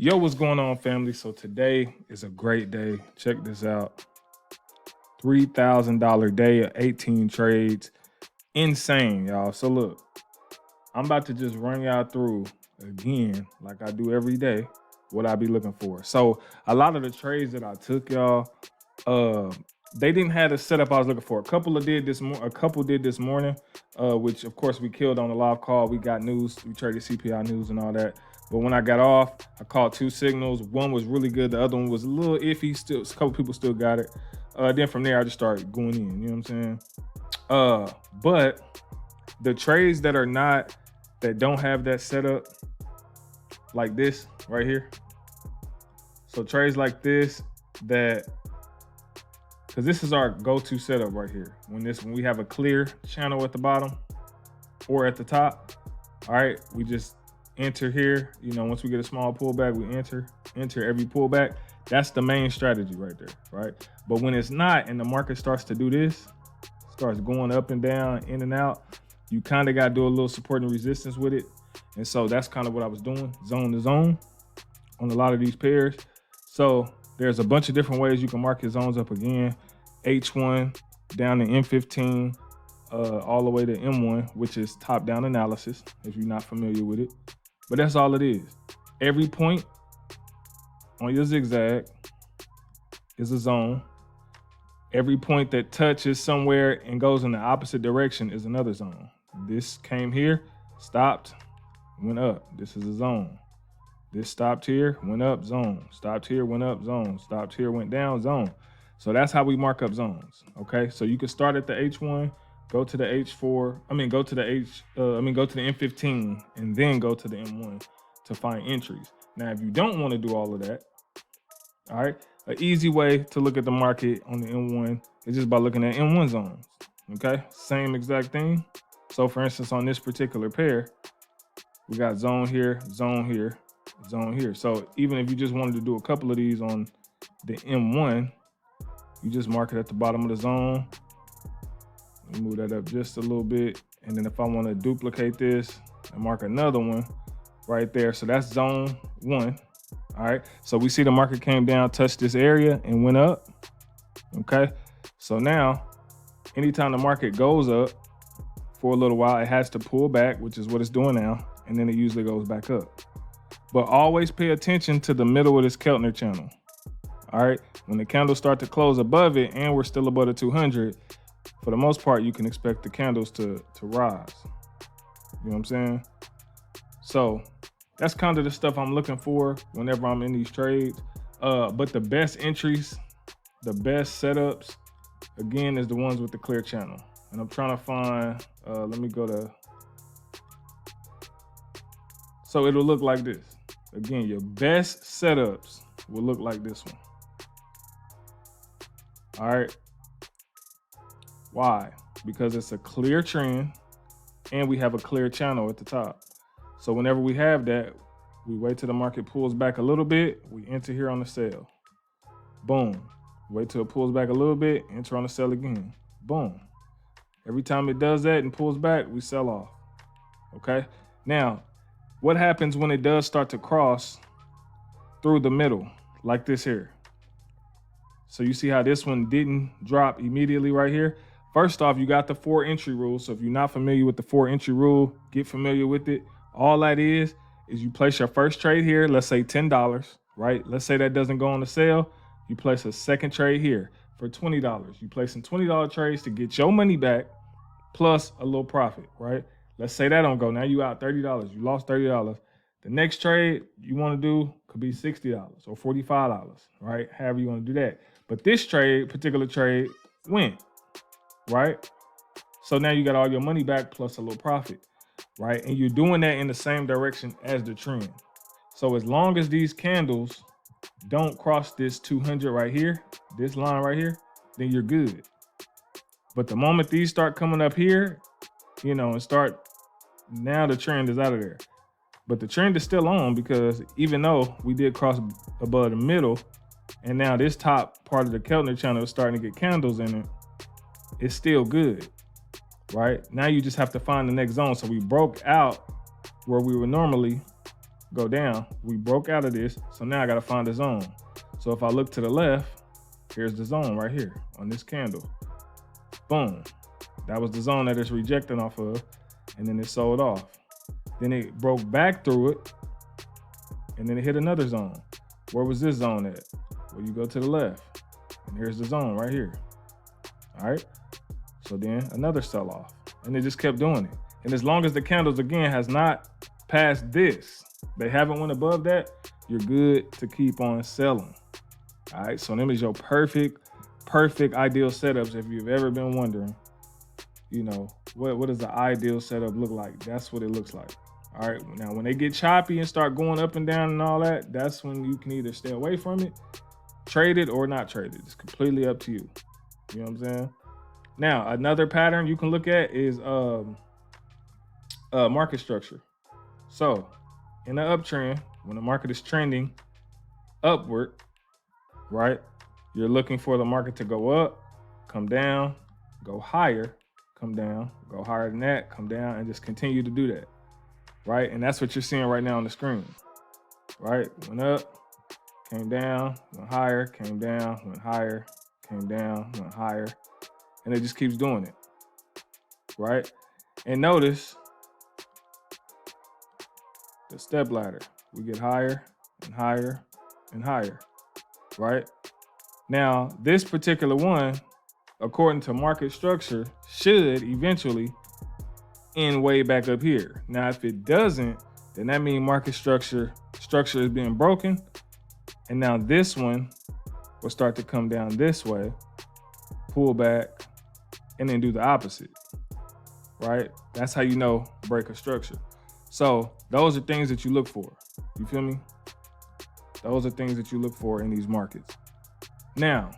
Yo, what's going on, family? So today is a great day. Check this out. $3,000 day of 18 trades. Insane, y'all. So look, I'm about to just run y'all through again, like I do every day, what I be looking for. So a lot of the trades that I took, y'all, they didn't have the setup I was looking for. A couple did this morning, which of course we killed on the live call. We got news, we traded CPI news and all that. But when I got off, I called two signals. One was really good, the other one was a little iffy. Still, a couple people still got it. Then from there, I just started going in. You know what I'm saying? But the trades that don't have that setup, like this right here. So trades like this, because this is our go-to setup right here. When we have a clear channel at the bottom or at the top, all right, we just enter here. You know, once we get a small pullback, we enter every pullback. That's the main strategy right there, right? But when it's not and the market starts to do this, starts going up and down, in and out, you kind of got to do a little support and resistance with it. And so that's kind of what I was doing, zone to zone on a lot of these pairs. So there's a bunch of different ways you can mark your zones up again. H1 down to M15, all the way to M1, which is top-down analysis, if you're not familiar with it. But that's all it is. Every point on your zigzag is a zone. Every point that touches somewhere and goes in the opposite direction is another zone. This came here, stopped, went up. This is a zone. This stopped here, went up, zone. Stopped here, went up, zone. Stopped here, went down, zone. So that's how we mark up zones, okay? So you can start at the H1, go to the H4, go to the M15, and then go to the M1 to find entries. Now, if you don't want to do all of that, all right, an easy way to look at the market on the M1 is just by looking at M1 zones, okay? Same exact thing. So for instance, on this particular pair, we got zone here, zone here, zone here. So even if you just wanted to do a couple of these on the M1, you just mark it at the bottom of the zone. Move that up just a little bit. And then if I want to duplicate this and mark another one right there. So that's zone 1. All right. So we see the market came down, touched this area and went up. Okay. So now anytime the market goes up for a little while, it has to pull back, which is what it's doing now. And then it usually goes back up. But always pay attention to the middle of this Keltner channel. All right. When the candles start to close above it and we're still above the 200, for the most part, you can expect the candles to rise. You know what I'm saying? So that's kind of the stuff I'm looking for whenever I'm in these trades. But the best entries, the best setups, again, is the ones with the clear channel. And I'm trying to find, let me go to, so it'll look like this. Again, your best setups will look like this one. All right. Why? Because it's a clear trend and we have a clear channel at the top. So whenever we have that, we wait till the market pulls back a little bit. We enter here on the sell. Boom. Wait till it pulls back a little bit, enter on the sell again. Boom. Every time it does that and pulls back, we sell off. Okay? Now, what happens when it does start to cross through the middle, like this here? So you see how this one didn't drop immediately right here? First off, you got the 4 entry rule. So if you're not familiar with the 4 entry rule, get familiar with it. All that is you place your first trade here, let's say $10, right? Let's say that doesn't go on the sale. You place a second trade here for $20. You place in $20 trades to get your money back plus a little profit, right? Let's say that don't go. Now you out $30. You lost $30. The next trade you want to do could be $60 or $45, right? However you want to do that. But this particular trade went, right? So now you got all your money back plus a little profit, right? And you're doing that in the same direction as the trend. So as long as these candles don't cross this 200 right here, this line right here, then you're good. But the moment these start coming up here, you know, now the trend is out of there. But the trend is still on because even though we did cross above the middle, and now this top part of the Keltner channel is starting to get candles in it, it's still good, right? Now you just have to find the next zone. So we broke out where we were normally go down. We broke out of this, so now I gotta find a zone. So if I look to the left, here's the zone right here on this candle. Boom. That was the zone that it's rejecting off of, and then it sold off. Then it broke back through it, and then it hit another zone. Where was this zone at? Well, you go to the left, and here's the zone right here. All right. So then another sell off, and it just kept doing it. And as long as the candles again has not passed this, they haven't went above that, you're good to keep on selling. All right. So them is your perfect ideal setups. If you've ever been wondering, you know, what does the ideal setup look like? That's what it looks like. All right. Now, when they get choppy and start going up and down and all that, that's when you can either stay away from it, trade it, or not trade it. It's completely up to you. You know what I'm saying? Now, another pattern you can look at is market structure. So in the uptrend, when the market is trending upward, right, you're looking for the market to go up, come down, go higher, come down, go higher than that, come down, and just continue to do that, right? And that's what you're seeing right now on the screen, right? Went up, came down, went higher, came down, went higher, came down, went higher, and it just keeps doing it, right? And notice the step ladder. We get higher and higher and higher, right? Now, this particular one, according to market structure, should eventually end way back up here. Now, if it doesn't, then that means market structure is being broken. And now this one will start to come down this way, pull back, and then do the opposite, right? That's how you know break a structure. So those are things that you look for. You feel me? Those are things that you look for in these markets. Now,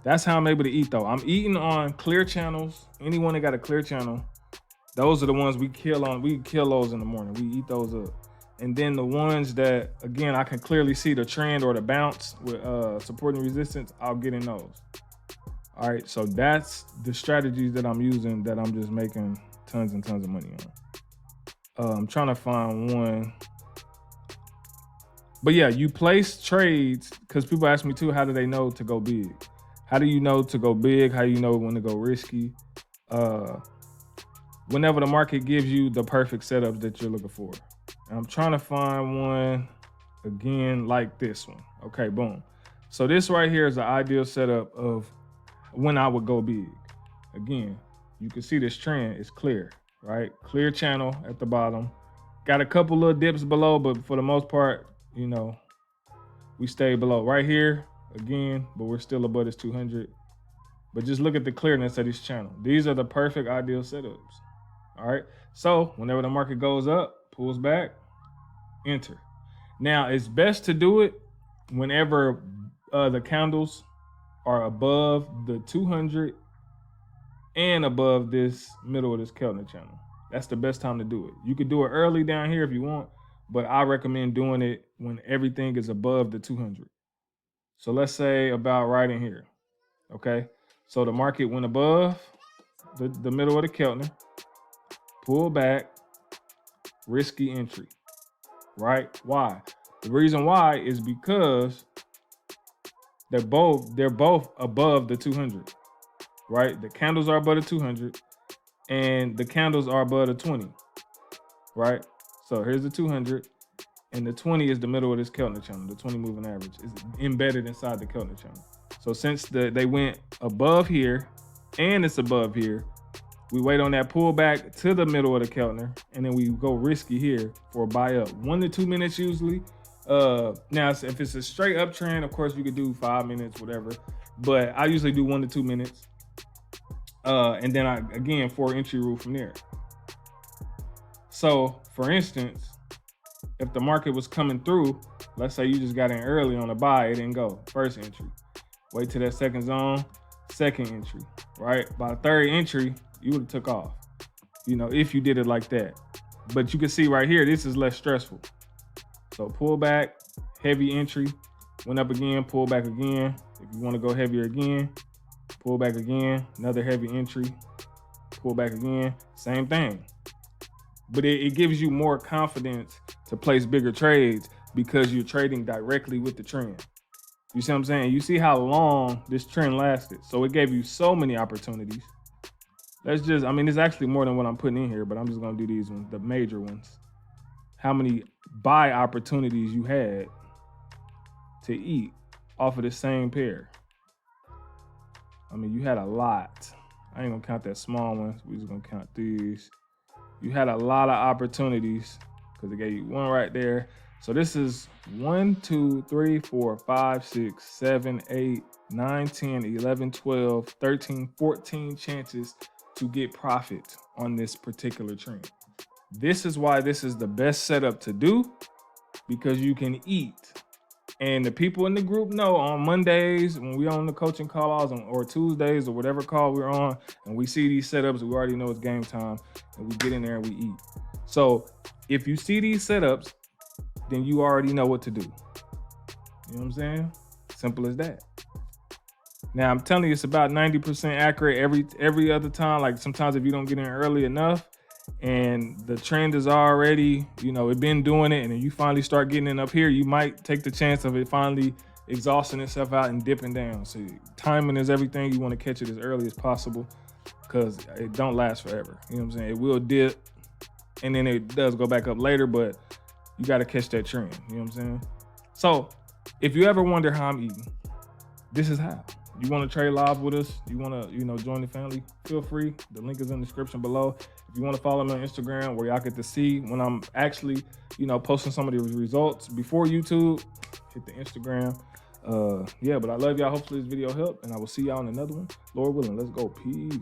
that's how I'm able to eat though. I'm eating on clear channels. Anyone that got a clear channel, those are the ones we kill on. We kill those in the morning. We eat those up. And then the ones that, again, I can clearly see the trend or the bounce with support and resistance, I'll get in those. All right, so that's the strategies that I'm using that I'm just making tons and tons of money on. I'm trying to find one. But yeah, you place trades, because people ask me too, how do they know to go big? How do you know to go big? How do you know when to go risky? Whenever the market gives you the perfect setups that you're looking for. And I'm trying to find one, again, like this one. Okay, boom. So this right here is the ideal setup of when I would go big. Again, you can see this trend is clear, right? Clear channel at the bottom. Got a couple little dips below, but for the most part, you know, we stay below right here again, but we're still above this 200. But just look at the clearness of this channel. These are the perfect ideal setups. All right. So whenever the market goes up, pulls back, enter. Now it's best to do it whenever the candles are above the 200 and above this middle of this Keltner channel. That's the best time to do it. You could do it early down here if you want, but I recommend doing it when everything is above the 200. So let's say about right in here. Okay. So the market went above the middle of the Keltner, pull back, risky entry, right? Why? The reason why is because they're both above the 200, right? The candles are above the 200 and the candles are above the 20, right? So here's the 200 and the 20 is the middle of this Keltner channel. The 20 moving average is embedded inside the Keltner channel. So since they went above here and it's above here, we wait on that pullback to the middle of the Keltner, and then we go risky here for a buy up. 1 to 2 minutes usually. Now, if it's a straight uptrend, of course, you could do 5 minutes, whatever. But I usually do 1 to 2 minutes. And then again, 4 entry rule from there. So for instance, if the market was coming through, let's say you just got in early on a buy, it didn't go. First entry. Wait till that second zone, second entry, right? By third entry, you would have took off, you know, if you did it like that. But you can see right here, this is less stressful. So pull back, heavy entry, went up again, pull back again. If you want to go heavier again, pull back again, another heavy entry, pull back again, same thing. but it gives you more confidence to place bigger trades because you're trading directly with the trend. You see what I'm saying? You see how long this trend lasted. So it gave you so many opportunities. Let's just, I mean, it's actually more than what I'm putting in here, but I'm just gonna do these ones, the major ones. How many buy opportunities you had to eat off of the same pair. I mean, you had a lot. I ain't gonna count that small one. We're just gonna count these. You had a lot of opportunities because it gave you one right there. So this is 1, 2, 3, 4, 5, 6, 7, 8, 9, 10, 11, 12, 13, 14 chances to get profit on this particular trend. This is why this is the best setup to do, because you can eat. And the people in the group know on Mondays when we on the coaching calls or Tuesdays or whatever call we're on, and we see these setups, we already know it's game time, and we get in there and we eat. So if you see these setups, then you already know what to do. You know what I'm saying? Simple as that. Now I'm telling you, it's about 90% accurate every other time. Like sometimes if you don't get in early enough and the trend is already, it been doing it, and then you finally start getting in up here, you might take the chance of it finally exhausting itself out and dipping down. So timing is everything. You want to catch it as early as possible because it don't last forever. You know what I'm saying? It will dip and then it does go back up later, but you got to catch that trend. You know what I'm saying? So if you ever wonder how I'm eating, this is how. You want to trade live with us? You want to, join the family? Feel free. The link is in the description below. If you want to follow me on Instagram, where y'all get to see when I'm actually, posting some of the results before YouTube, hit the Instagram. But I love y'all. Hopefully this video helped, and I will see y'all in another one. Lord willing, let's go. Peace.